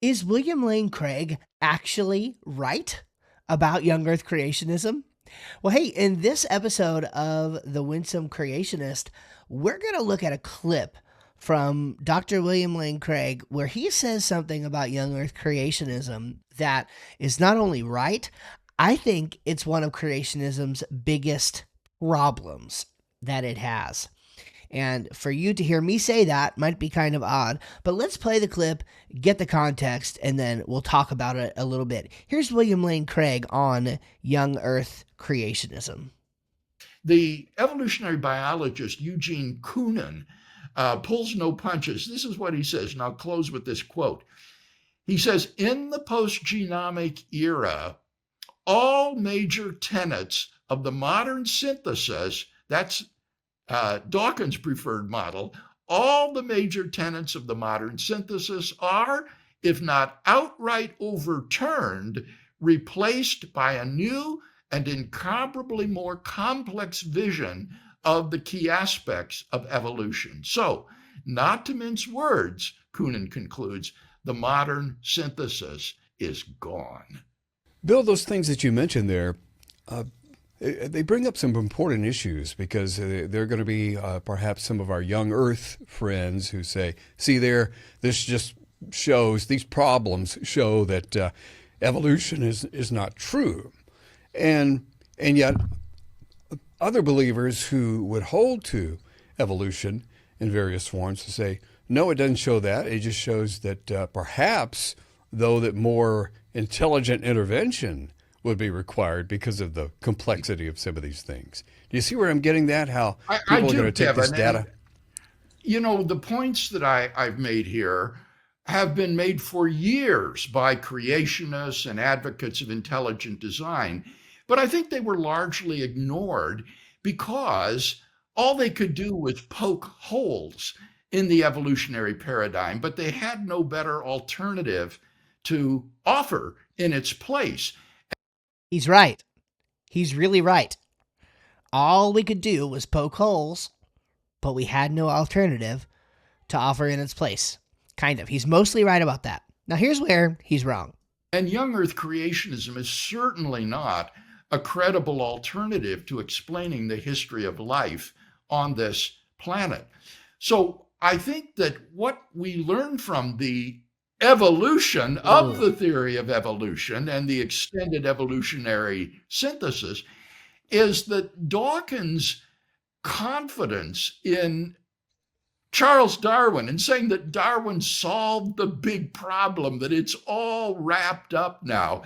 Is William Lane Craig actually right about young earth creationism? Well, hey, in this episode of the Winsome Creationist, we're going to look at a clip from Dr. William Lane Craig where he says something about young earth creationism that is not only right, I think it's one of creationism's biggest problems that it has. And for you to hear me say that might be kind of odd, but let's play the clip, get the context, and then we'll talk about it a little bit. Here's William Lane Craig on young earth creationism. The evolutionary biologist Eugene Koonin pulls no punches. This is what he says, and I'll close with this quote. He says, in the post-genomic era, all major tenets of the modern synthesis, that's Dawkins' preferred model, all the major tenets of the modern synthesis are, if not outright overturned, replaced by a new and incomparably more complex vision of the key aspects of evolution. So, not to mince words, Koonin concludes, the modern synthesis is gone. Bill, those things that you mentioned there, they bring up some important issues because they're going to be perhaps some of our young Earth friends who say, see there, this just shows, these problems show that evolution is not true. And yet other believers who would hold to evolution in various forms to say, no, it doesn't show that. It just shows that perhaps, though, that more intelligent intervention would be required because of the complexity of some of these things. Do you see where I'm getting that? How people are going to take this data? And, the points that I've made here have been made for years by creationists and advocates of intelligent design, but I think they were largely ignored because all they could do was poke holes in the evolutionary paradigm, but they had no better alternative to offer in its place. He's right. He's really right. All we could do was poke holes, but we had no alternative to offer in its place. Kind of. He's mostly right about that. Now, here's where he's wrong. And young earth creationism is certainly not a credible alternative to explaining the history of life on this planet. So I think that what we learn from the evolution of the theory of evolution and the extended evolutionary synthesis is that Dawkins' confidence in Charles Darwin and saying that Darwin solved the big problem, that it's all wrapped up now,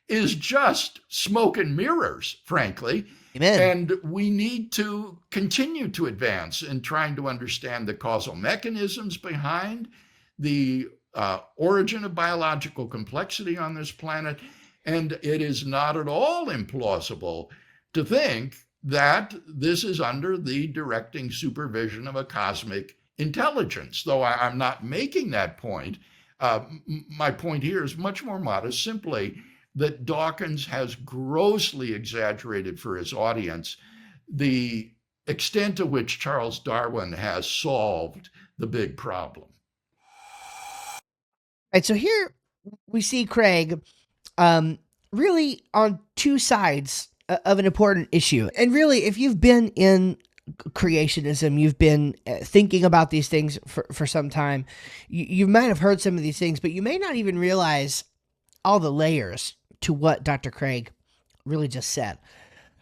is just smoke and mirrors, frankly. Amen. And we need to continue to advance in trying to understand the causal mechanisms behind the origin of biological complexity on this planet. And it is not at all implausible to think that this is under the directing supervision of a cosmic intelligence, though I'm not making that point. My point here is much more modest, simply that Dawkins has grossly exaggerated for his audience the extent to which Charles Darwin has solved the big problem. Right, so here we see Craig really on two sides of an important issue. And really, if you've been in creationism, you've been thinking about these things for some time, you might have heard some of these things, but you may not even realize all the layers to what Dr. Craig really just said.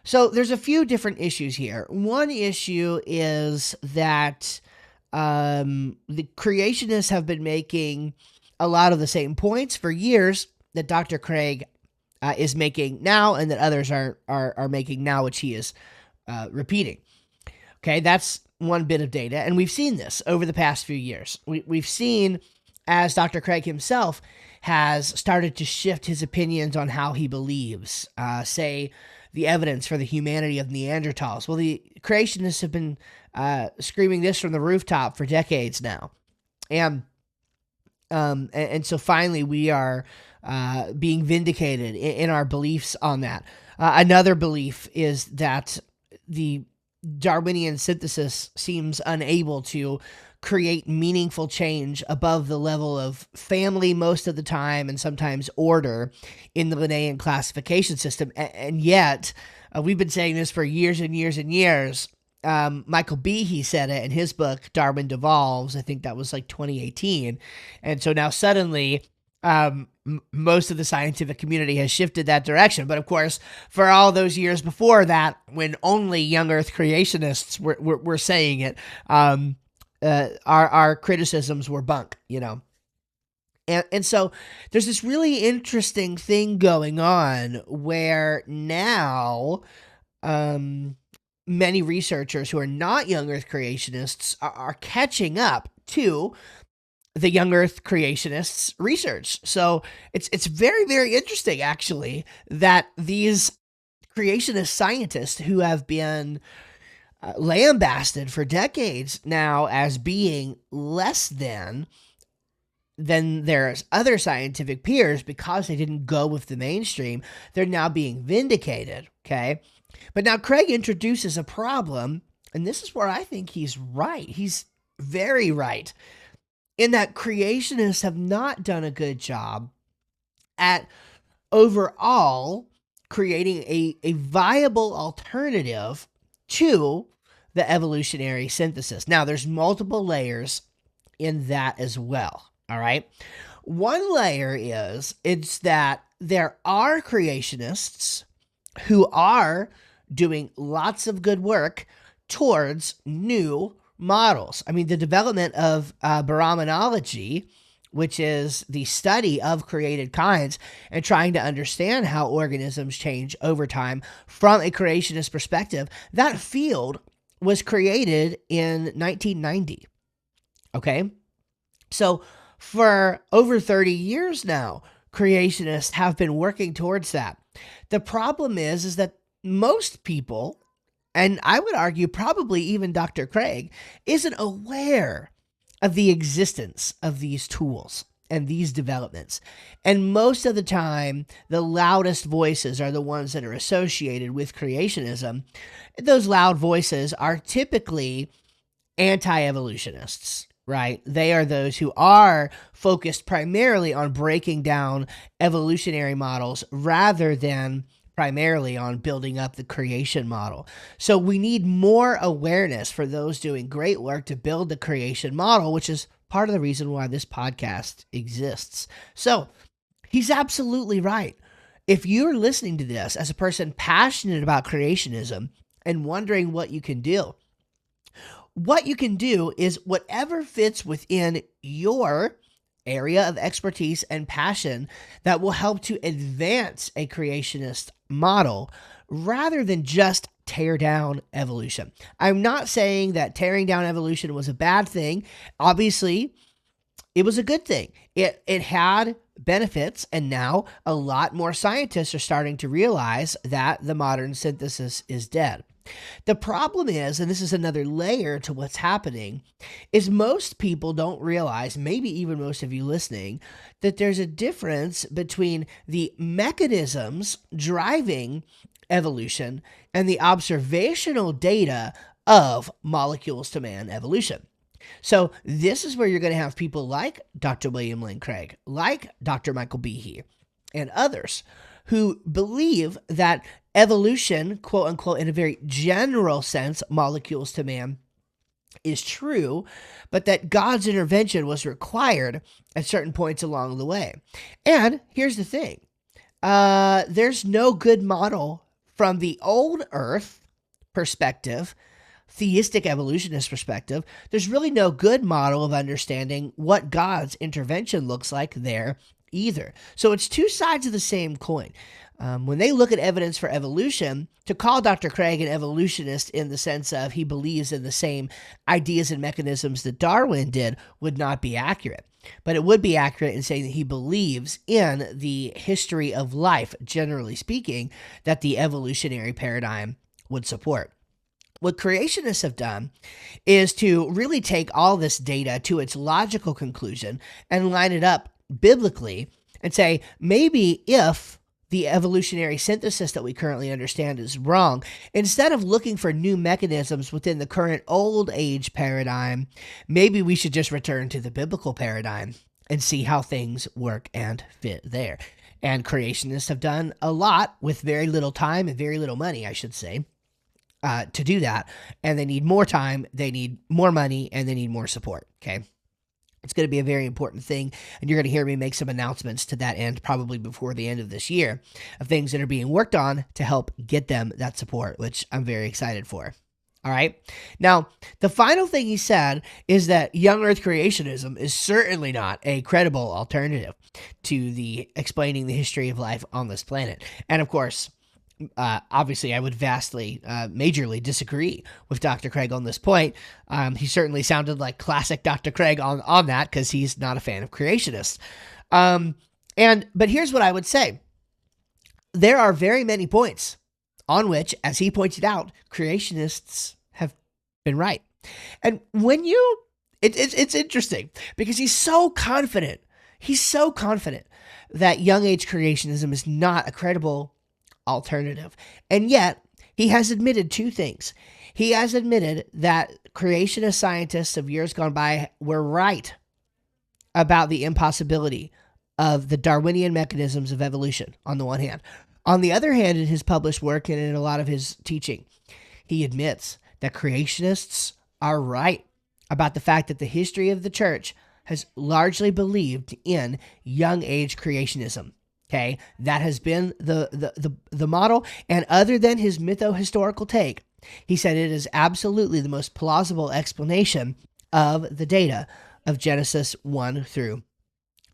So there's a few different issues here. One issue is that the creationists have been making a lot of the same points for years that Dr. Craig is making now and that others are making now, which he is repeating. Okay, that's one bit of data, and we've seen this over the past few years. We've seen as Dr. Craig himself has started to shift his opinions on how he believes, say, the evidence for the humanity of Neanderthals. Well, the creationists have been screaming this from the rooftop for decades now. And so finally we are being vindicated in our beliefs on that. Another belief is that the Darwinian synthesis seems unable to create meaningful change above the level of family most of the time and sometimes order in the Linnaean classification system. And yet, we've been saying this for years and years and years. Michael Behe said it in his book, Darwin Devolves. I think that was like 2018. And so now suddenly, most of the scientific community has shifted that direction. But of course, for all those years before that, when only young Earth creationists were saying it, our criticisms were bunk, And so there's this really interesting thing going on where now many researchers who are not young Earth creationists are catching up to the young Earth creationists research. So it's very, very interesting, actually, that these creationist scientists who have been lambasted for decades now as being less than their other scientific peers because they didn't go with the mainstream, they're now being vindicated, okay? But now Craig introduces a problem, and this is where I think he's right. He's very right in that creationists have not done a good job at overall creating a viable alternative to the evolutionary synthesis. Now, there's multiple layers in that as well, all right? One layer is it's that there are creationists who are doing lots of good work towards new models. I mean, the development of Brahmanology, which is the study of created kinds and trying to understand how organisms change over time from a creationist perspective, that field was created in 1990. Okay? So for over 30 years now, creationists have been working towards that. The problem is that most people, and I would argue probably even Dr. Craig, isn't aware of the existence of these tools and these developments. And most of the time, the loudest voices are the ones that are associated with creationism. Those loud voices are typically anti-evolutionists, right? They are those who are focused primarily on breaking down evolutionary models rather than primarily on building up the creation model. So we need more awareness for those doing great work to build the creation model, which is part of the reason why this podcast exists. So he's absolutely right. If you're listening to this as a person passionate about creationism and wondering what you can do is whatever fits within your area of expertise and passion that will help to advance a creationist model rather than just tear down evolution. I'm not saying that tearing down evolution was a bad thing. Obviously, it was a good thing. It had benefits, and now a lot more scientists are starting to realize that the modern synthesis is dead. The problem is, and this is another layer to what's happening, is most people don't realize, maybe even most of you listening, that there's a difference between the mechanisms driving evolution and the observational data of molecules to man evolution. So this is where you're going to have people like Dr. William Lane Craig, like Dr. Michael Behe, and others who believe that evolution, quote unquote, in a very general sense, molecules to man, is true, but that God's intervention was required at certain points along the way. And here's the thing. There's no good model from the old Earth perspective, theistic evolutionist perspective. There's really no good model of understanding what God's intervention looks like there either. So it's two sides of the same coin. When they look at evidence for evolution, to call Dr. Craig an evolutionist in the sense of he believes in the same ideas and mechanisms that Darwin did would not be accurate. But it would be accurate in saying that he believes in the history of life, generally speaking, that the evolutionary paradigm would support. What creationists have done is to really take all this data to its logical conclusion and line it up biblically and say, maybe if the evolutionary synthesis that we currently understand is wrong. Instead of looking for new mechanisms within the current old age paradigm, maybe we should just return to the biblical paradigm and see how things work and fit there. And creationists have done a lot with very little time and very little money, I should say, to do that. And they need more time, they need more money, and they need more support. Okay. It's going to be a very important thing, and you're going to hear me make some announcements to that end probably before the end of this year of things that are being worked on to help get them that support, which I'm very excited for. All right. Now, the final thing he said is that Young Earth Creationism is certainly not a credible alternative to the explaining the history of life on this planet. And of course, obviously, I would vastly, majorly disagree with Dr. Craig on this point. He certainly sounded like classic Dr. Craig on that because he's not a fan of creationists. But here's what I would say. There are very many points on which, as he pointed out, creationists have been right. And when it's interesting because he's so confident that young age creationism is not a credible alternative. And yet, he has admitted two things. He has admitted that creationist scientists of years gone by were right about the impossibility of the Darwinian mechanisms of evolution, on the one hand. On the other hand, in his published work and in a lot of his teaching, he admits that creationists are right about the fact that the history of the church has largely believed in young age creationism. Okay, that has been the model, and other than his mytho-historical take, he said it is absolutely the most plausible explanation of the data of Genesis 1 through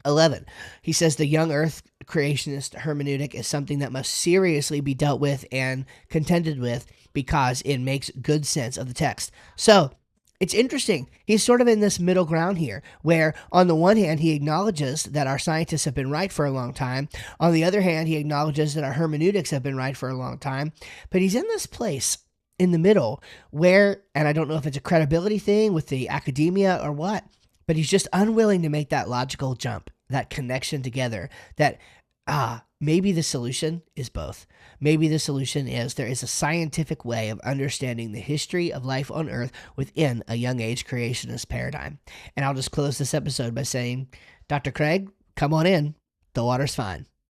11. He says the young earth creationist hermeneutic is something that must seriously be dealt with and contended with because it makes good sense of the text. So, it's interesting. He's sort of in this middle ground here, where on the one hand, he acknowledges that our scientists have been right for a long time. On the other hand, he acknowledges that our hermeneutics have been right for a long time. But he's in this place in the middle where, and I don't know if it's a credibility thing with the academia or what, but he's just unwilling to make that logical jump, that connection together, that, maybe the solution is both. Maybe the solution is there is a scientific way of understanding the history of life on Earth within a young age creationist paradigm. And I'll just close this episode by saying, Dr. Craig, come on in. The water's fine.